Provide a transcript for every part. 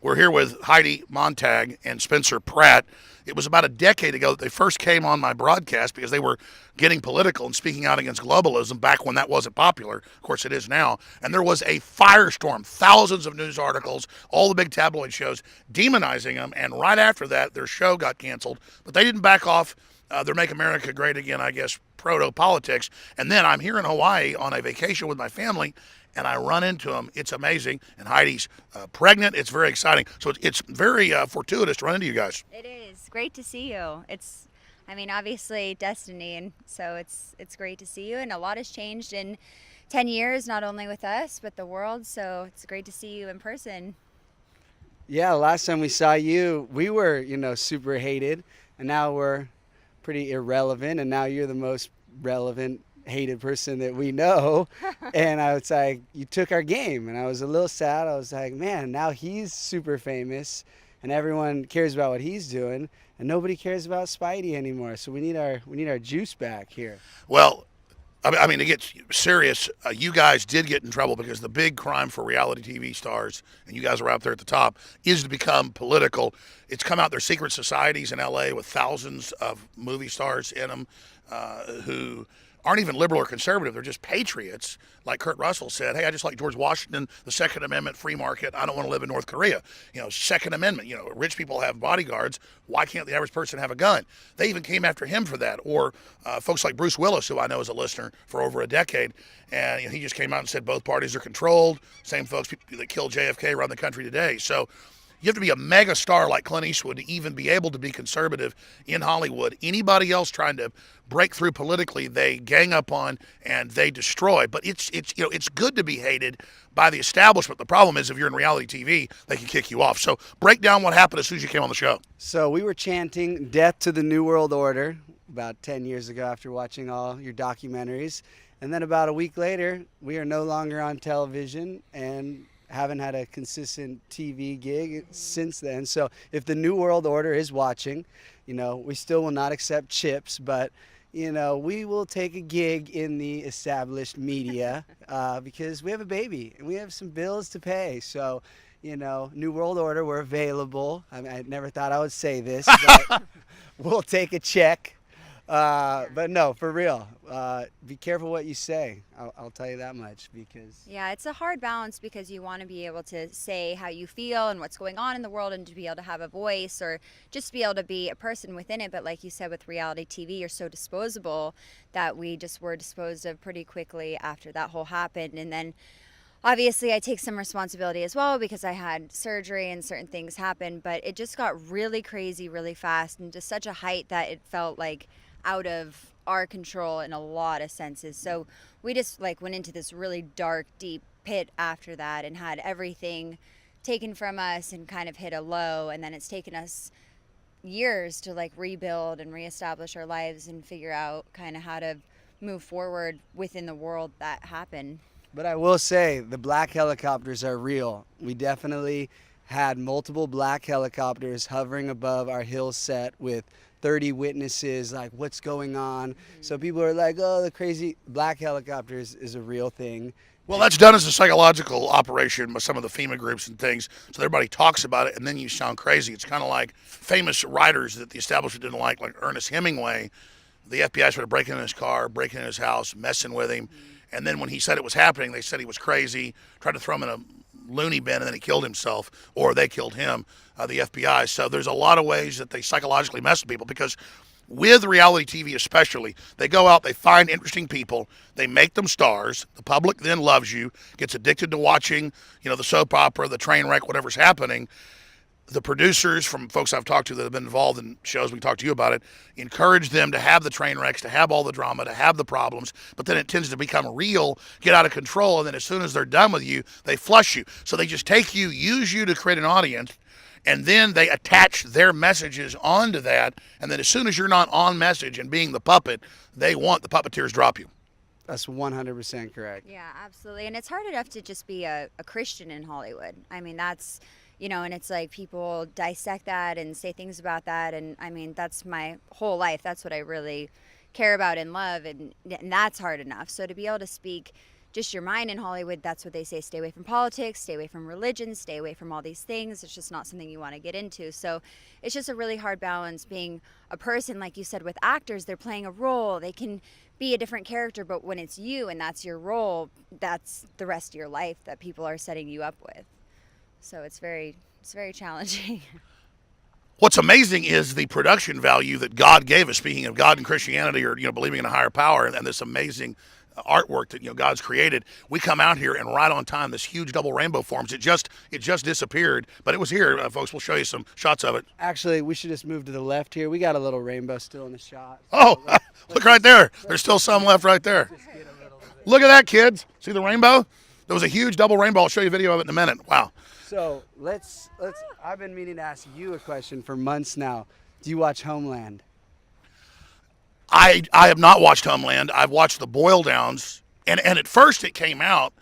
We're here with Heidi Montag and Spencer Pratt. It was about a decade ago that they first came on my broadcast because they were getting political and speaking out against globalism back when that wasn't popular. Of course, it is now. And there was a firestorm, thousands of news articles, all the big tabloid shows demonizing them. And right after that, their show got canceled. But they didn't back off their Make America Great Again, I guess, proto-politics. And then I'm here in Hawaii on a vacation with my family, and I run into him. It's amazing. And Heidi's pregnant. It's very exciting. So it's very fortuitous to run into you guys. It is great to see you. Obviously destiny, and so it's great to see you. And a lot has changed in 10 years, not only with us but the world. So it's great to see you in person. Yeah, last time we saw you, we were, super hated, and now we're pretty irrelevant, and now you're the most relevant, hated person that we know. And I was like, you took our game, and I was a little sad. I was like, man, now he's super famous, and everyone cares about what he's doing, and nobody cares about Spidey anymore. So we need our juice back here. Well, to get serious, you guys did get in trouble because the big crime for reality TV stars, and you guys are out there at the top, is to become political. It's come out there's secret societies in LA with thousands of movie stars in them who aren't even liberal or conservative. They're just patriots. Like Kurt Russell said, hey, I just like George Washington, the Second Amendment, free market. I don't want to live in North Korea. Second Amendment, rich people have bodyguards. Why can't the average person have a gun? They even came after him for that. Or folks like Bruce Willis, who I know is a listener for over a decade. And he just came out and said both parties are controlled. Same folks that killed JFK run the country today. So you have to be a mega star like Clint Eastwood to even be able to be conservative in Hollywood. Anybody else trying to break through politically, they gang up on and they destroy. But it's good to be hated by the establishment. The problem is if you're in reality TV, they can kick you off. So break down what happened as soon as you came on the show. So we were chanting death to the New World Order about 10 years ago after watching all your documentaries. And then about a week later, we are no longer on television and haven't had a consistent TV gig since then. So if the New World Order is watching, we still will not accept chips, but we will take a gig in the established media because we have a baby and we have some bills to pay. So, New World Order, we're available. I never thought I would say this, but we'll take a check. But no, for real, be careful what you say. I'll tell you that much because... Yeah, it's a hard balance because you want to be able to say how you feel and what's going on in the world and to be able to have a voice or just be able to be a person within it. But like you said, with reality TV, you're so disposable that we just were disposed of pretty quickly after that whole happened. And then obviously I take some responsibility as well because I had surgery and certain things happened, but it just got really crazy really fast and to such a height that it felt like out of our control in a lot of senses. So we just went into this really dark, deep pit after that and had everything taken from us and kind of hit a low. And then it's taken us years to rebuild and reestablish our lives and figure out kind of how to move forward within the world that happened. But I will say the black helicopters are real. We definitely had multiple black helicopters hovering above our hill set with 30 witnesses, what's going on. So people are like, oh, the crazy black helicopters is a real thing. Well, that's done as a psychological operation by some of the FEMA groups and things. So everybody talks about it, and then you sound crazy. It's kind of like famous writers that the establishment didn't like Ernest Hemingway. The FBI started breaking in his car, breaking in his house, messing with him. And then when he said it was happening, they said he was crazy, tried to throw him in a loony bin, and then he killed himself, or they killed him, the FBI. So there's a lot of ways that they psychologically mess with people because with reality TV especially, they go out, they find interesting people, they make them stars, the public then loves you, gets addicted to watching, the soap opera, the train wreck, whatever's happening. The producers from folks I've talked to that have been involved in shows, we talked to you about it, encourage them to have the train wrecks, to have all the drama, to have the problems, but then it tends to become real, get out of control, and then as soon as they're done with you, they flush you. So they just take you, use you to create an audience, and then they attach their messages onto that, and then as soon as you're not on message and being the puppet, they want the puppeteers drop you. That's 100% correct. Yeah, absolutely. And it's hard enough to just be a Christian in Hollywood. That's... and it's people dissect that and say things about that. And that's my whole life. That's what I really care about and love. And that's hard enough. So to be able to speak just your mind in Hollywood, that's what they say: stay away from politics, stay away from religion, stay away from all these things. It's just not something you want to get into. So it's just a really hard balance being a person. Like you said, with actors, they're playing a role, they can be a different character, but when it's you and that's your role, that's the rest of your life that people are setting you up with. So it's very challenging. What's amazing is the production value that God gave us. Speaking of God and Christianity, or believing in a higher power, and this amazing artwork that God's created. We come out here and right on time, this huge double rainbow forms. It just disappeared, but it was here, folks. We'll show you some shots of it. Actually, we should just move to the left here. We got a little rainbow still in the shot. Oh, look right there. There's still some left right there. Look at that, kids. See the rainbow? There was a huge double rainbow. I'll show you a video of it in a minute. Wow. So let's. I've been meaning to ask you a question for months now. Do you watch Homeland? I have not watched Homeland. I've watched the boil downs, and at first it came out,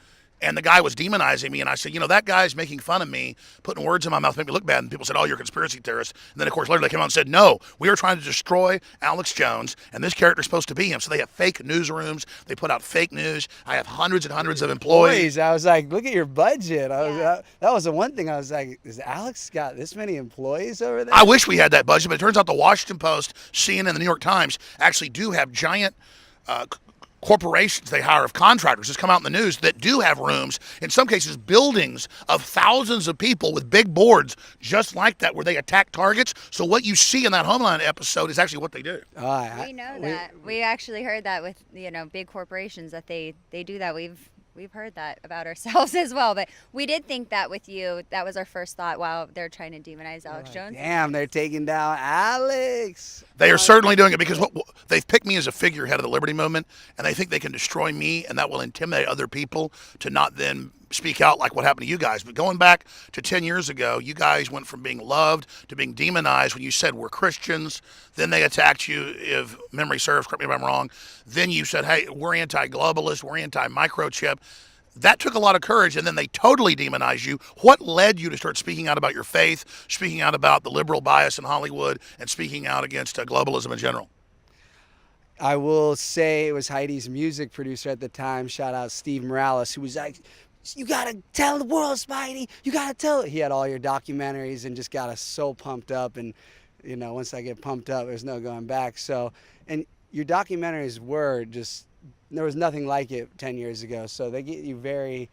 and the guy was demonizing me, and I said, that guy's making fun of me, putting words in my mouth, make me look bad, and people said, oh, you're a conspiracy theorist. And then, of course, later they came out and said, no, we are trying to destroy Alex Jones, and this character's supposed to be him. So they have fake newsrooms. They put out fake news. I have hundreds and hundreds of employees. I was like, look at your budget. That was the one thing I was like, is Alex got this many employees over there? I wish we had that budget, but it turns out the Washington Post, CNN, and the New York Times actually do have giant corporations they hire of contractors just come out in the news that do have rooms, in some cases buildings of thousands of people with big boards just like that where they attack targets. So what you see in that Homeland episode is actually what they do. We know that. We actually heard that with big corporations that they do that. We've heard that about ourselves as well, but we did think that with you. That was our first thought. Wow, they're trying to demonize Alex Jones. Damn, they're taking down Alex. They are certainly doing it because they've picked me as a figurehead of the Liberty Movement, and they think they can destroy me, and that will intimidate other people to not then speak out like what happened to you guys. But going back to 10 years ago, you guys went from being loved to being demonized when you said we're Christians. Then they attacked you, if memory serves, correct me if I'm wrong. Then you said, hey, we're anti-globalist, we're anti-microchip. That took a lot of courage, and then they totally demonized you. What led you to start speaking out about your faith, speaking out about the liberal bias in Hollywood, and speaking out against globalism in general? I will say it was Heidi's music producer at the time, shout out Steve Morales, who was like, you gotta tell the world, Spidey. You gotta tell it. He had all your documentaries and just got us so pumped up. And once I get pumped up, there's no going back. So, and your documentaries were just, there was nothing like it 10 years ago. So they get you very,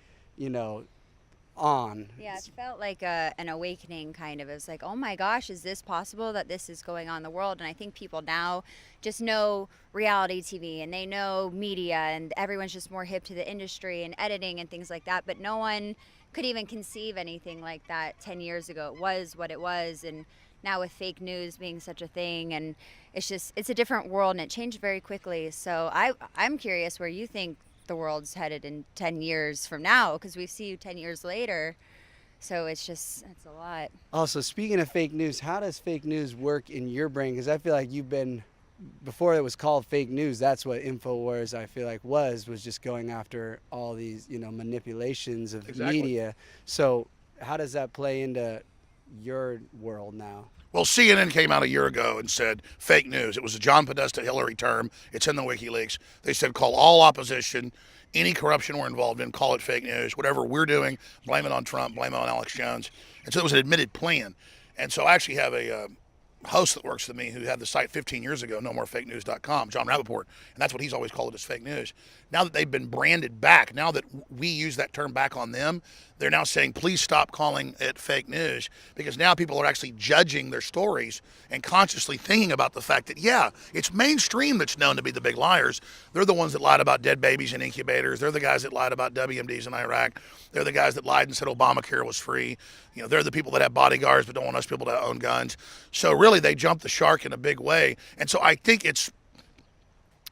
on. Yeah, it felt like an awakening kind of. It was like, oh my gosh, is this possible that this is going on in the world? And I think people now just know reality TV and they know media, and everyone's just more hip to the industry and editing and things like that. But no one could even conceive anything like that 10 years ago. It was what it was. And now with fake news being such a thing, and it's a different world, and it changed very quickly. So I'm curious where you think the world's headed in 10 years from now, because we see you 10 years later. So it's a lot. Also, speaking of fake news, how does fake news work in your brain? Because I feel like you've been, before it was called fake news, that's what InfoWars I feel like was just going after all these manipulations of media. So how does that play into your world now? Well, CNN came out a year ago and said fake news. It was a John Podesta Hillary term. It's in the WikiLeaks. They said call all opposition, any corruption we're involved in, call it fake news. Whatever we're doing, blame it on Trump, blame it on Alex Jones. And so it was an admitted plan. And so I actually have a host that works with me who had the site 15 years ago, nomorefakenews.com, John Rappaport, and that's what he's always called it, as fake news. Now that they've been branded back, now that we use that term back on them, they're now saying, please stop calling it fake news, because now people are actually judging their stories and consciously thinking about the fact that, yeah, it's mainstream that's known to be the big liars. They're the ones that lied about dead babies in incubators. They're the guys that lied about WMDs in Iraq. They're the guys that lied and said Obamacare was free. They're the people that have bodyguards but don't want us people to own guns. So really, they jumped the shark in a big way. And so I think it's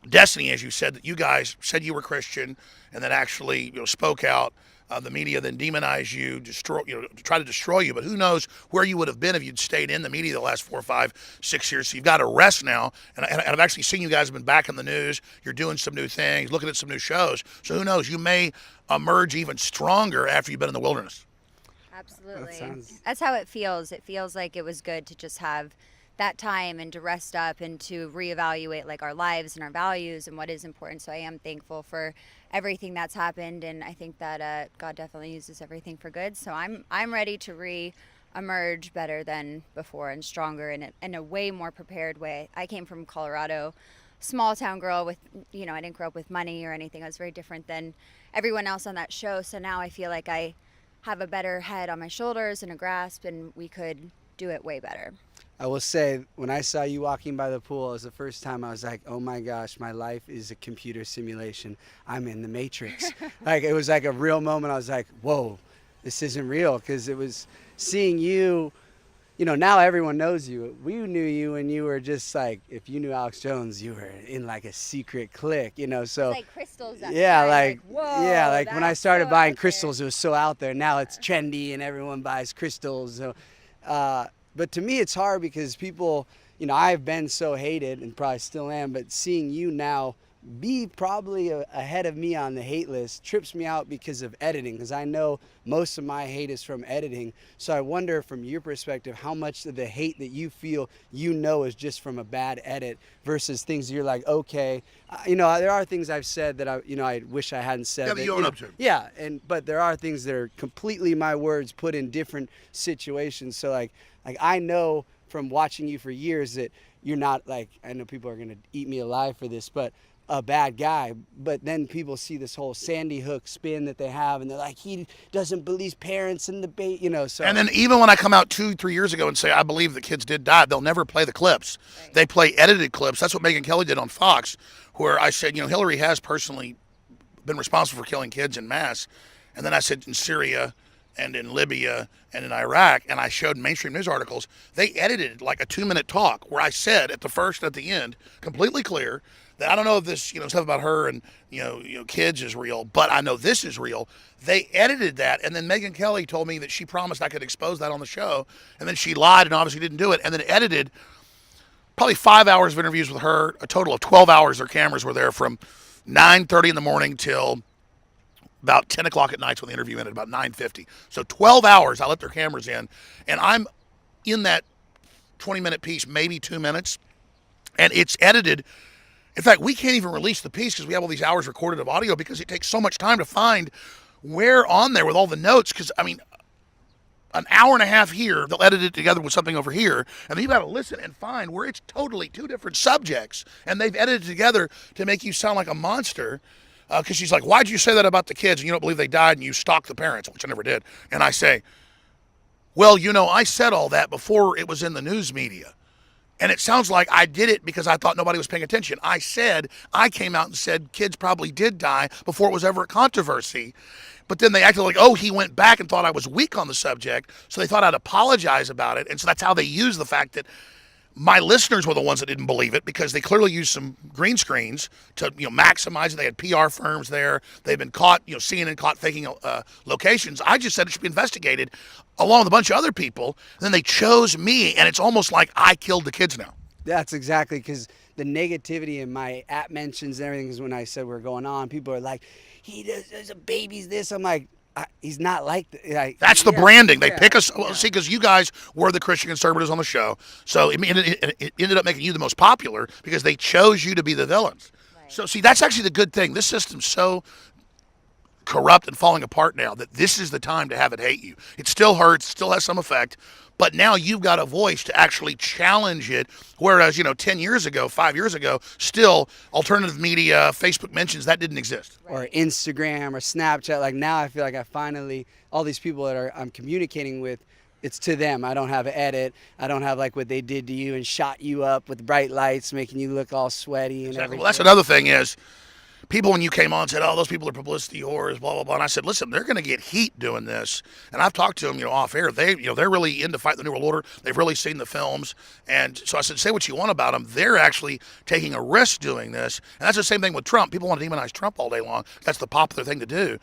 destiny, as you said, that you guys said you were Christian and then actually spoke out. The media then demonized you, to try to destroy you. But who knows where you would have been if you'd stayed in the media the last 4, 5, 6 years. So you've got to rest now. And I've actually seen you guys have been back in the news. You're doing some new things, looking at some new shows. So who knows? You may emerge even stronger after you've been in the wilderness. Absolutely. That's how it feels. It feels like it was good to just have that time and to rest up and to reevaluate like our lives and our values and what is important. So I am thankful for everything that's happened, and I think that God definitely uses everything for good. So I'm ready to emerge better than before and stronger in a way more prepared way. I came from Colorado, small town girl with, I didn't grow up with money or anything. I was very different than everyone else on that show. So now I feel like I have a better head on my shoulders and a grasp, and we could do it way better. I will say, when I saw you walking by the pool, it was the first time I was like, oh my gosh, my life is a computer simulation. I'm in the Matrix. Like, it was like a real moment. I was like, whoa, this isn't real. Because it was seeing you, now everyone knows you. We knew you when you were just like, if you knew Alex Jones, you were in like a secret clique, so. It's like crystals. Yeah, like whoa. Yeah, like when I started so buying crystals, it was so out there. Now it's trendy and everyone buys crystals. So, but to me, it's hard because people, I've been so hated and probably still am, but seeing you now be probably ahead of me on the hate list trips me out because of editing, because I know most of my hate is from editing. So I wonder, from your perspective, how much of the hate that you feel is just from a bad edit versus things you're like, okay, there are things I've said that I wish I hadn't said. Yeah, that you own up to. Yeah, but there are things that are completely my words put in different situations. So like I know from watching you for years that you're not, like, I know people are gonna eat me alive for this, but a bad guy. But then people see this whole Sandy Hook spin that they have, and they're like, he doesn't believe parents in the bait, so. And then even when I come out 2-3 years ago and say I believe the kids did die, they'll never play the clips. Right. They play edited clips. That's what Megyn Kelly did on Fox, where I said, Hillary has personally been responsible for killing kids en masse. And then I said in Syria and in Libya and in Iraq, and I showed mainstream news articles, they edited like a 2-minute talk where I said at the first and at the end, completely clear, that I don't know if this, stuff about her and, kids is real, but I know this is real. They edited that, and then Megyn Kelly told me that she promised I could expose that on the show, and then she lied and obviously didn't do it, and then edited probably 5 hours of interviews with her, a total of 12 hours. Their cameras were there from 9:30 in the morning till about 10 o'clock at night when the interview ended, about 9:50. So 12 hours I let their cameras in, and I'm in that 20-minute piece, maybe 2 minutes, and it's edited. In fact, we can't even release the piece because we have all these hours recorded of audio because it takes so much time to find where on there with all the notes. Because, an hour and a half here, they'll edit it together with something over here, and then you've got to listen and find where it's totally two different subjects, and they've edited together to make you sound like a monster. Because she's like, why'd you say that about the kids and you don't believe they died and you stalked the parents, which I never did. And I say, well, I said all that before it was in the news media. And it sounds like I did it because I thought nobody was paying attention. I came out and said kids probably did die before it was ever a controversy. But then they acted like, oh, he went back and thought I was weak on the subject. So they thought I'd apologize about it. And so that's how they use the fact that my listeners were the ones that didn't believe it, because they clearly used some green screens to maximize it. They had PR firms there. They've been caught, CNN caught faking locations. I just said it should be investigated along with a bunch of other people. And then they chose me, and it's almost like I killed the kids now. That's exactly, because the negativity in my app mentions and everything is when I said we're going on, people are like, he does a baby's this. I'm like, he's not like that. That's the branding. They pick us. Well, see, because you guys were the Christian conservatives on the show, so it ended up making you the most popular because they chose you to be the villains. Right. So, see, that's actually the good thing. This system's so corrupt and falling apart now that this is the time to have it hate you. It still hurts, still has some effect, but now you've got a voice to actually challenge it. Whereas, 10 years ago, 5 years ago, still alternative media, Facebook mentions, that didn't exist. Or Instagram or Snapchat. Like, now I feel like I finally, all these people that I'm communicating with, it's to them. I don't have an edit. I don't have like what they did to you and shot you up with bright lights, making you look all sweaty and everything. Well, that's another thing is, people, when you came on, said, oh, those people are publicity whores, blah, blah, blah. And I said, listen, they're going to get heat doing this. And I've talked to them, off air. They're really into fighting the New World Order. They've really seen the films. And so I said, say what you want about them. They're actually taking a risk doing this. And that's the same thing with Trump. People want to demonize Trump all day long. That's the popular thing to do.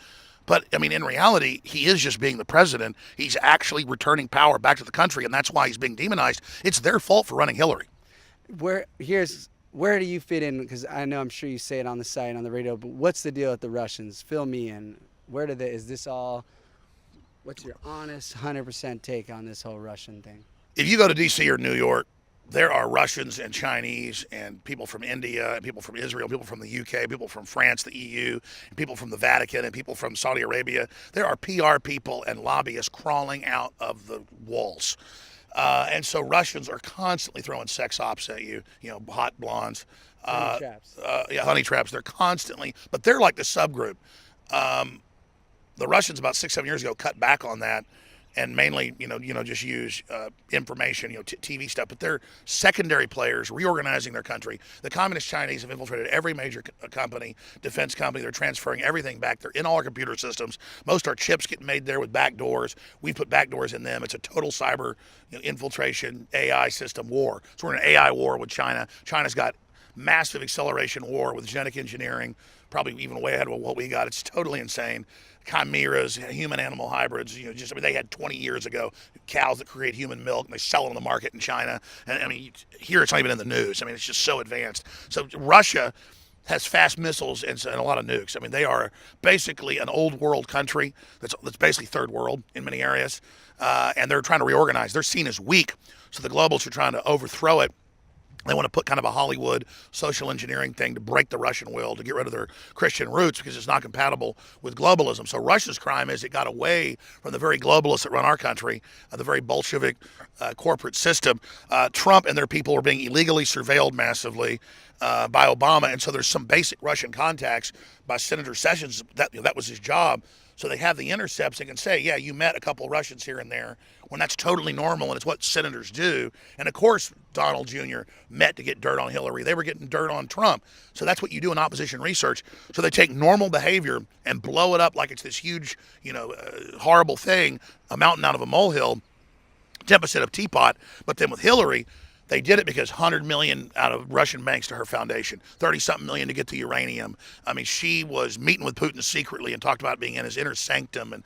But, in reality, he is just being the president. He's actually returning power back to the country, and that's why he's being demonized. It's their fault for running Hillary. Where do you fit in? Because I'm sure you say it on the site, on the radio, but what's the deal with the Russians? Fill me in. Is this all, what's your honest 100% take on this whole Russian thing? If you go to D.C. or New York, there are Russians and Chinese and people from India and people from Israel, people from the UK, people from France, the EU, and people from the Vatican and people from Saudi Arabia. There are PR people and lobbyists crawling out of the walls. And so Russians are constantly throwing sex ops at you, hot blondes. Honey traps. Yeah, honey traps. They're constantly, but they're like the subgroup. The Russians about 6, 7 years ago cut back on that, and mainly, just use information, TV stuff. But they're secondary players reorganizing their country. The communist Chinese have infiltrated every major company, defense company. They're transferring everything back. They're in all our computer systems. Most of our chips get made there with back doors. We put back doors in them. It's a total cyber infiltration AI system war. So we're in an AI war with China. China's got massive acceleration war with genetic engineering, probably even way ahead of what we got. It's totally insane. Chimeras, human-animal hybrids. They had 20 years ago cows that create human milk, and they sell them on the market in China. And here it's not even in the news. It's just so advanced. So Russia has fast missiles and a lot of nukes. They are basically an old world country that's basically third world in many areas, and they're trying to reorganize. They're seen as weak, so the globals are trying to overthrow it. They want to put kind of a Hollywood social engineering thing to break the Russian will, to get rid of their Christian roots because it's not compatible with globalism. So Russia's crime is it got away from the very globalists that run our country, the very Bolshevik corporate system. Trump and their people are being illegally surveilled massively by Obama, and so there's some basic Russian contacts by Senator Sessions. That was his job. So they have the intercepts. They can say, yeah, you met a couple Russians here and there, when that's totally normal and it's what senators do. And of course, Donald Jr. met to get dirt on Hillary. They were getting dirt on Trump. So that's what you do in opposition research. So they take normal behavior and blow it up like it's this huge, horrible thing, a mountain out of a molehill, tempest of teapot. But then with Hillary, they did it because 100 million out of Russian banks to her foundation, 30-something million to get the uranium. She was meeting with Putin secretly and talked about being in his inner sanctum. And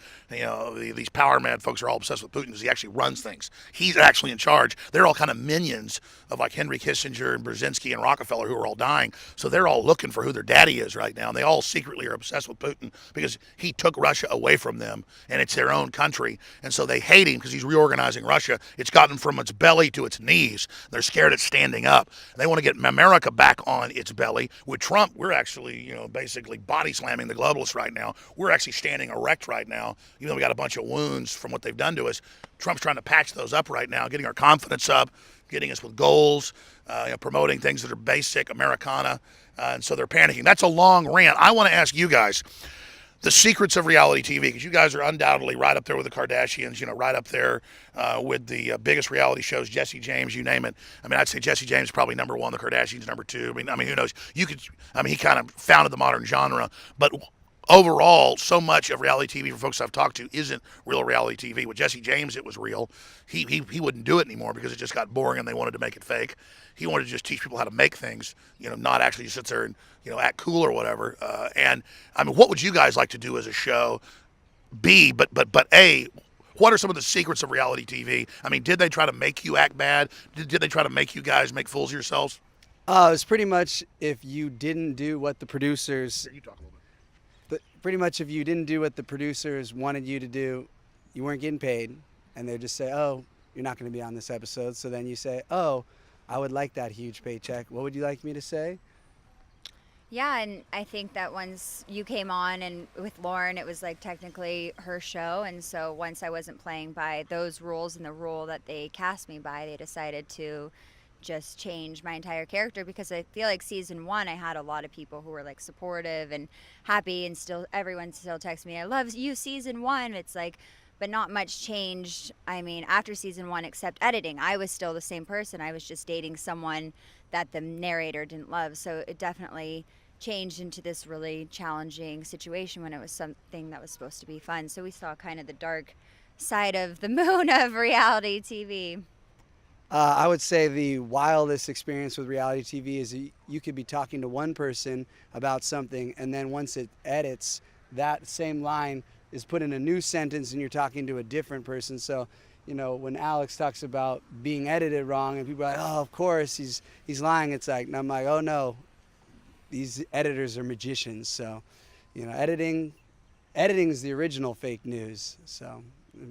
these power mad folks are all obsessed with Putin because he actually runs things. He's actually in charge. They're all kind of minions of like Henry Kissinger and Brzezinski and Rockefeller, who are all dying. So they're all looking for who their daddy is right now. And they all secretly are obsessed with Putin because he took Russia away from them, and it's their own country. And so they hate him because he's reorganizing Russia. It's gotten from its belly to its knees. They're scared it's standing up. They want to get America back on its belly. With Trump, we're actually, basically body slamming the globalists right now. We're actually standing erect right now, even though we got a bunch of wounds from what they've done to us. Trump's trying to patch those up right now, getting our confidence up, getting us with goals, promoting things that are basic Americana. And so they're panicking. That's a long rant. I want to ask you guys the secrets of reality TV, because you guys are undoubtedly right up there with the Kardashians, right up there with the biggest reality shows, Jesse James, you name it. I'd say Jesse James is probably number one, the Kardashians number two. Who knows? He kind of founded the modern genre, but overall, so much of reality TV for folks I've talked to isn't real reality TV. With Jesse James, it was real. He wouldn't do it anymore because it just got boring and they wanted to make it fake. He wanted to just teach people how to make things, not actually just sit there and, act cool or whatever. What would you guys like to do as a show? B, but A, what are some of the secrets of reality TV? Did they try to make you act bad? Did they try to make you guys make fools of yourselves? It's pretty much if you didn't do what the producers... You talk a little bit. But pretty much if you didn't do what the producers wanted you to do, you weren't getting paid. And they'd just say, oh, you're not going to be on this episode. So then you say, oh, I would like that huge paycheck. What would you like me to say? Yeah, and I think that once you came on and with Lauren, it was like technically her show. And so once I wasn't playing by those rules and the rule that they cast me by, they decided to just change my entire character, because I feel like season 1 I had a lot of people who were like supportive and happy, and still everyone still texts me, I love you season 1. It's like, but not much changed. After season 1, except editing, I was still the same person. I was just dating someone that the narrator didn't love. So it definitely changed into this really challenging situation when it was something that was supposed to be fun. So we saw kind of the dark side of the moon of reality TV. I would say the wildest experience with reality TV is you could be talking to one person about something, and then once it edits, that same line is put in a new sentence and you're talking to a different person. So, when Alex talks about being edited wrong and people are like, oh, of course, he's lying. It's like, and I'm like, oh no, these editors are magicians. So, editing is the original fake news. So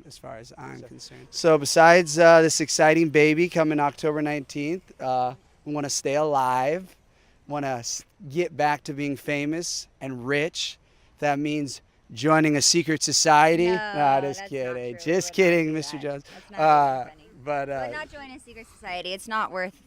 as far as I'm concerned. So besides this exciting baby coming October 19th, we want to stay alive, want to get back to being famous and rich. That means joining a secret society. No, Nah, just that's kidding. not true. Just We're kidding, not Mr. doing Jones. that. That's not funny. But We're not joining a secret society. It's not worth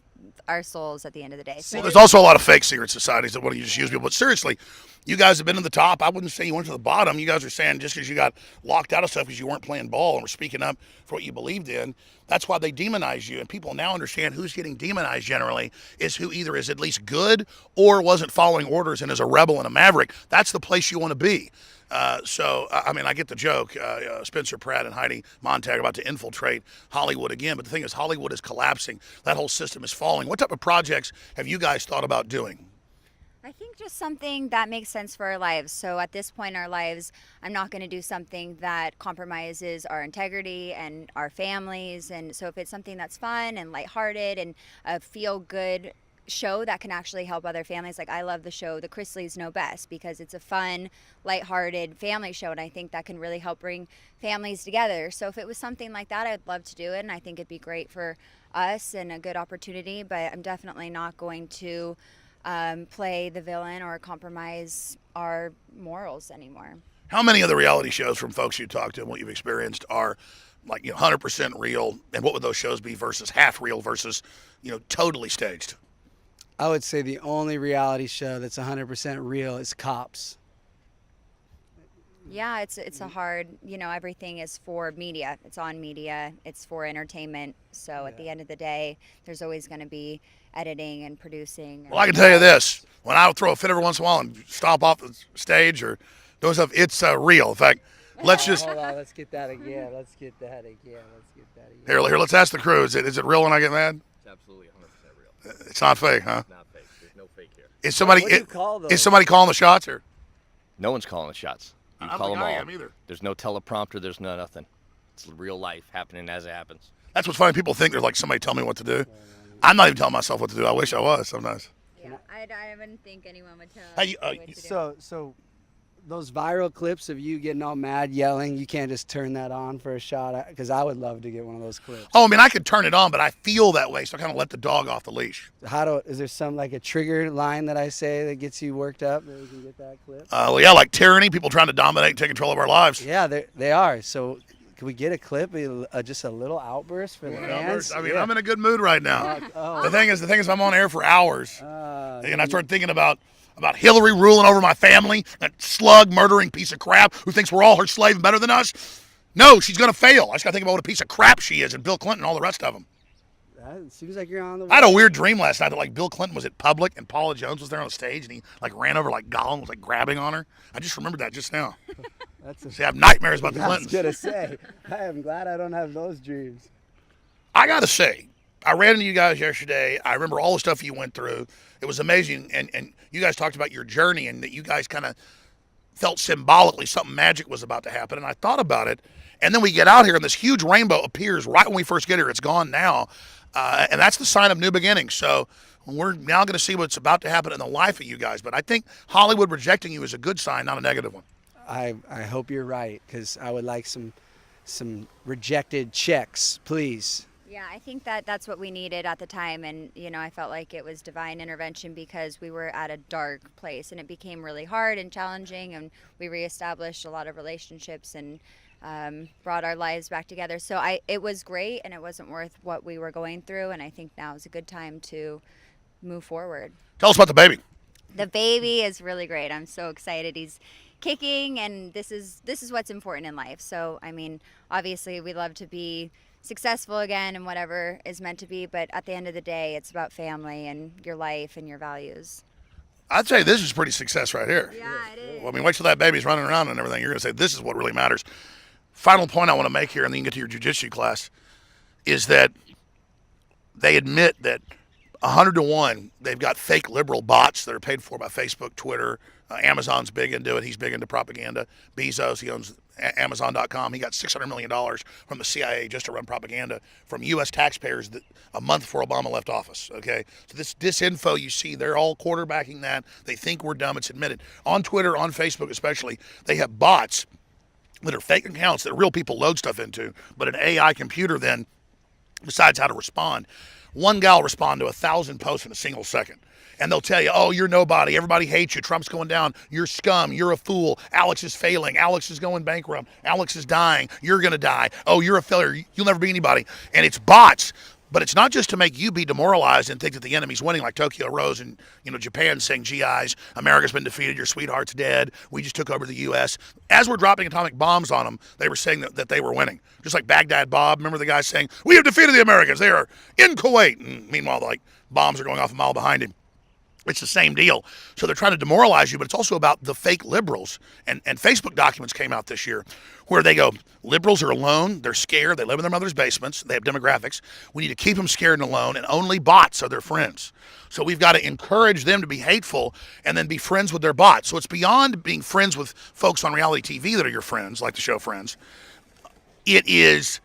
our souls at the end of the day. So Well, there's also a lot of fake secret societies that want to just use people. But seriously, you guys have been to the top. I wouldn't say you went to the bottom. You guys are saying just because you got locked out of stuff because you weren't playing ball and were speaking up for what you believed in, that's why they demonize you. And people now understand who's getting demonized generally is who either is at least good or wasn't following orders and is a rebel and a maverick. That's the place you want to be. I mean, I get the joke. Spencer Pratt and Heidi Montag about to infiltrate Hollywood again. But the thing is, Hollywood is collapsing. That whole system is falling. What type of projects have you guys thought about doing? I think just something that makes sense for our lives. So at this point in our lives, I'm not going to do something that compromises our integrity and our families. And so if it's something that's fun and lighthearted and a feel-good show that can actually help other families, like I love the show The Chrisleys Know Best because it's a fun, lighthearted family show, and I think that can really help bring families together. So if it was something like that, I'd love to do it, and I think it'd be great for us and a good opportunity. But I'm definitely not going to play the villain or compromise our morals anymore. How many of the reality shows from folks you talked to and what you've experienced are like 100% real? And what would those shows be versus half real versus totally staged? I would say the only reality show that's 100% real is Cops. Yeah, it's a hard, everything is for media. It's on media. It's for entertainment. So at the end of the day, there's always going to be editing and producing. Well, I can tell you this. When I throw a fit every once in a while and stop off the stage or doing stuff, it's real. In fact, let's just... Hold on, let's get that again. Here, let's ask the crew. Is it real when I get mad? It's absolutely 100% real. It's not fake, huh? It's not fake. There's no fake here. Is somebody, What do you call those? is somebody calling the shots? Or? No one's calling the shots. You I don't call think them I all. am either. There's no teleprompter. There's no nothing. It's real life happening as it happens. That's what's funny. People think there's like somebody telling me what to do. I'm not even telling myself what to do. I wish I was sometimes. Yeah, I wouldn't think anyone would tell Hey, you what to do. So those viral clips of you getting all mad, yelling, you can't just turn that on for a shot? Because I would love to get one of those clips. Oh, I mean, I could turn it on, but I feel that way, so I kind of let the dog off the leash. Is there some like a trigger line that I say that gets you worked up that we can get that clip? Well, yeah, like tyranny, people trying to dominate and take control of our lives. Yeah, they are. So can we get a clip, just a little outburst for the fans? I mean, I'm in a good mood right now. Oh. The thing is, I'm on air for hours, and I start thinking about Hillary ruling over my family, that slug murdering piece of crap who thinks we're all her slave and better than us. No, she's going to fail. I just got to think about what a piece of crap she is, and Bill Clinton and all the rest of them. That seems like you're on the way. I had a weird dream last night that like Bill Clinton was at Public and Paula Jones was there on the stage and he like ran over like Gollum was like grabbing on her. I just remembered that just now. See, I have nightmares about the I was Clintons. going to say, I am glad I don't have those dreams. I got to say, I ran into you guys yesterday. I remember all the stuff you went through. It was amazing. And you guys talked about your journey and that you guys kind of felt symbolically something magic was about to happen. And I thought about it. And then we get out here and this huge rainbow appears right when we first get here. It's gone now. And that's the sign of new beginnings. So we're now going to see what's about to happen in the life of you guys. But I think Hollywood rejecting you is a good sign, not a negative one. I hope you're right, because I would like some rejected checks, please. Yeah, I think that's what we needed at the time, and I felt like it was divine intervention because we were at a dark place and it became really hard and challenging, and we reestablished a lot of relationships and brought our lives back together. So it was great, and it wasn't worth what we were going through, and I think now is a good time to move forward. Tell us about the baby. The baby is really great. I'm so excited. He's kicking, and this is what's important in life. So I mean, obviously we love to be successful again and whatever is meant to be, but at the end of the day, it's about family and your life and your values. I'd say this is pretty success right here. Yeah, it is. Well, I mean, wait till that baby's running around and everything. You're going to say this is what really matters. Final point I want to make here, and then you can get to your jiu-jitsu class, is that they admit that 100 to 1, they've got fake liberal bots that are paid for by Facebook, Twitter. Amazon's big into it. He's big into propaganda. Bezos, he owns Amazon.com. He got $600 million from the CIA just to run propaganda from U.S. taxpayers a month before Obama left office. Okay, so this disinfo you see, they're all quarterbacking that. They think we're dumb. It's admitted. On Twitter, on Facebook especially, they have bots that are fake accounts that real people load stuff into, but an AI computer then decides how to respond. One guy will respond to 1,000 posts in a single second. And they'll tell you, oh, you're nobody. Everybody hates you. Trump's going down. You're scum. You're a fool. Alex is failing. Alex is going bankrupt. Alex is dying. You're going to die. Oh, you're a failure. You'll never be anybody. And it's bots. But it's not just to make you be demoralized and think that the enemy's winning, like Tokyo Rose and Japan saying, GIs, America's been defeated, your sweetheart's dead, we just took over the U.S. As we're dropping atomic bombs on them, they were saying that they were winning. Just like Baghdad Bob, remember the guy saying, we have defeated the Americans, they are in Kuwait. And meanwhile, like, bombs are going off a mile behind him. It's the same deal. So they're trying to demoralize you, but it's also about the fake liberals. And Facebook documents came out this year where they go, liberals are alone, they're scared, they live in their mother's basements, they have demographics. We need to keep them scared and alone, and only bots are their friends. So we've got to encourage them to be hateful and then be friends with their bots. So it's beyond being friends with folks on reality TV that are your friends, like the show Friends. It is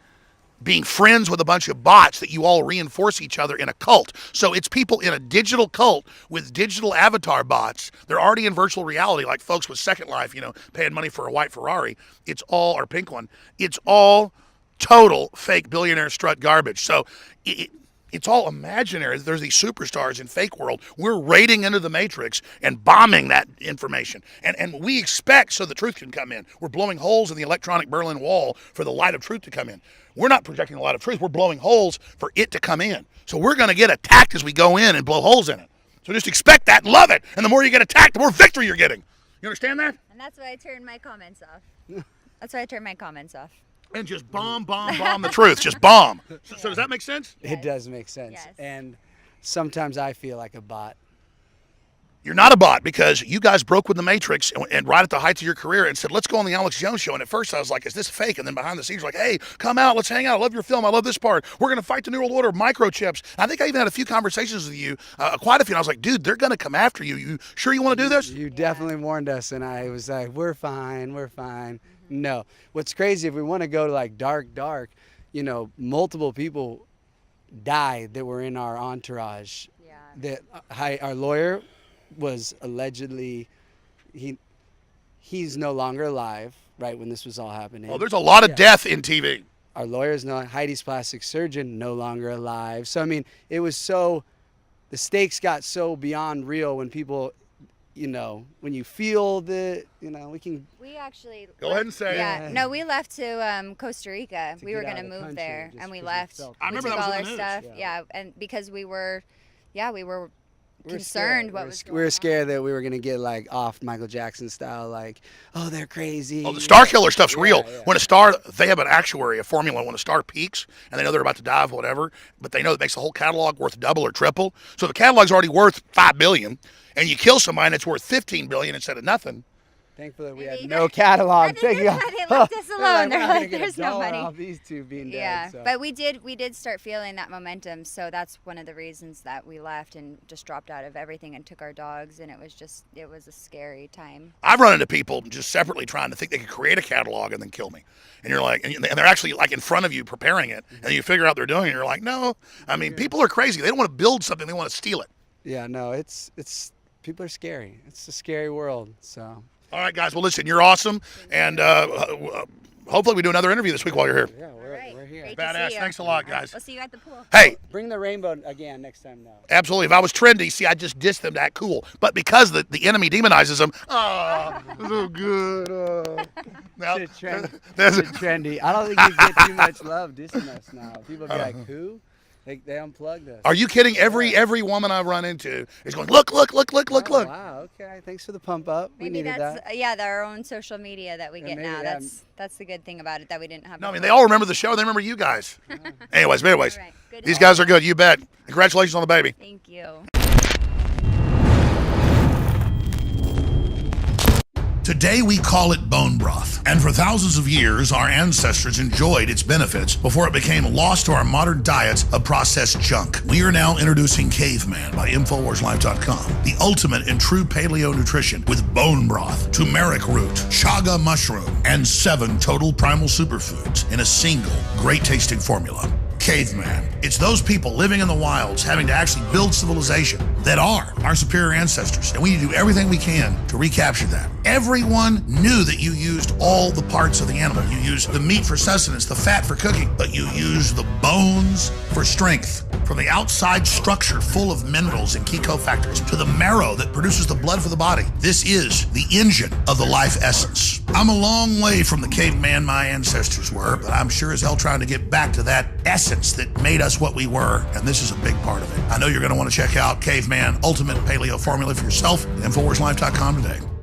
being friends with a bunch of bots that you all reinforce each other in a cult. So it's people in a digital cult with digital avatar bots. They're already in virtual reality, like folks with Second Life, paying money for a white Ferrari. It's all, or pink one. It's all total fake billionaire strut garbage. So it's all imaginary. There's these superstars in fake world. We're raiding into the Matrix and bombing that information. And we expect so the truth can come in. We're blowing holes in the electronic Berlin Wall for the light of truth to come in. We're not projecting the light of truth. We're blowing holes for it to come in. So we're going to get attacked as we go in and blow holes in it. So just expect that and love it. And the more you get attacked, the more victory you're getting. You understand that? And that's why I turned my comments off. That's why I turned my comments off. And just bomb the truth. Just bomb. So does that make sense? It does make sense. Yes. And sometimes I feel like a bot. You're not a bot because you guys broke with the Matrix and right at the height of your career and said, let's go on the Alex Jones show. And at first I was like, is this fake? And then behind the scenes, like, hey, come out. Let's hang out. I love your film. I love this part. We're going to fight the New World Order, microchips. And I think I even had a few conversations with you, quite a few. And I was like, dude, they're going to come after you. You sure you want to do this? You definitely warned us. And I was like, we're fine. We're fine. No. What's crazy, if we want to go to like dark, multiple people died that were in our entourage. Yeah. That our lawyer was allegedly, he's no longer alive, right, when this was all happening. Oh, there's a lot of death in TV. Our lawyer's not, Heidi's plastic surgeon, no longer alive. So, I mean, it was so, the stakes got so beyond real when people, when you feel that, We actually Go ahead and say it. Yeah, no, we left to Costa Rica. We were get going out to of the move country, there, just and we 'cause we left. felt I We remember took that was all in our the stuff. news. Yeah, and because we were concerned scared. what was going We were on. scared that we were going to get like off Michael Jackson style, like, oh, they're crazy. Oh, the star killer stuff's real. Yeah. When a star, they have an actuary, a formula. When a star peaks and they know they're about to die of whatever, but they know it makes the whole catalog worth double or triple. So the catalog's already worth $5 billion, and you kill somebody and it's worth $15 billion instead of nothing. Thankfully, we Maybe had they- no catalog. I think that's why they left us alone. They're "We're not gonna like, get a there's no dollar money." off these two being Yeah, dead. So. but we did start feeling that momentum, so that's one of the reasons that we left and just dropped out of everything and took our dogs, and it was a scary time. I've run into people just separately trying to think they could create a catalog and then kill me. And you're like, and they're actually like in front of you preparing it, and you figure out they're doing it, and you're like, no. I mean, people are crazy. They don't want to build something, they want to steal it. Yeah, no, it's people are scary. It's a scary world. So. All right, guys. Well, listen, you're awesome, and hopefully we do another interview this week while you're here. Yeah, All right, we're here. great to Badass. see you. Thanks a lot, All right, guys. we'll see you at the pool. Hey, Bring the rainbow again next time now. absolutely. If I was trendy, see, I just dissed them that cool. But because the enemy demonizes them, so good. Now, It's trendy. there's- It's trendy. I don't think you get too much love dissing us now. People be like, who? They unplugged us. Are you kidding? Every woman I've run into is going, look. Oh, wow, okay. Thanks for the pump up. We Maybe needed that's that. our own social media that we get maybe, now. yeah. That's the good thing about it that we didn't have. No, I mean, before. they all remember the show. They remember you guys. Anyways, All right, good. these guys are good. You bet. Congratulations on the baby. Thank you. Today we call it bone broth, and for thousands of years our ancestors enjoyed its benefits before it became lost to our modern diets of processed junk. We are now introducing Caveman by InfoWarsLife.com, the ultimate in true paleo nutrition with bone broth, turmeric root, chaga mushroom, and 7 total primal superfoods in a single great tasting formula. caveman. It's those people living in the wilds having to actually build civilization that are our superior ancestors. And we need to do everything we can to recapture that. Everyone knew that you used all the parts of the animal. You used the meat for sustenance, the fat for cooking, but you used the bones for strength. From the outside structure full of minerals and key cofactors to the marrow that produces the blood for the body, this is the engine of the life essence. I'm a long way from the caveman my ancestors were, but I'm sure as hell trying to get back to that essence that made us what we were, and this is a big part of it. I know you're going to want to check out Caveman Ultimate Paleo Formula for yourself at InfoWarsLife.com today.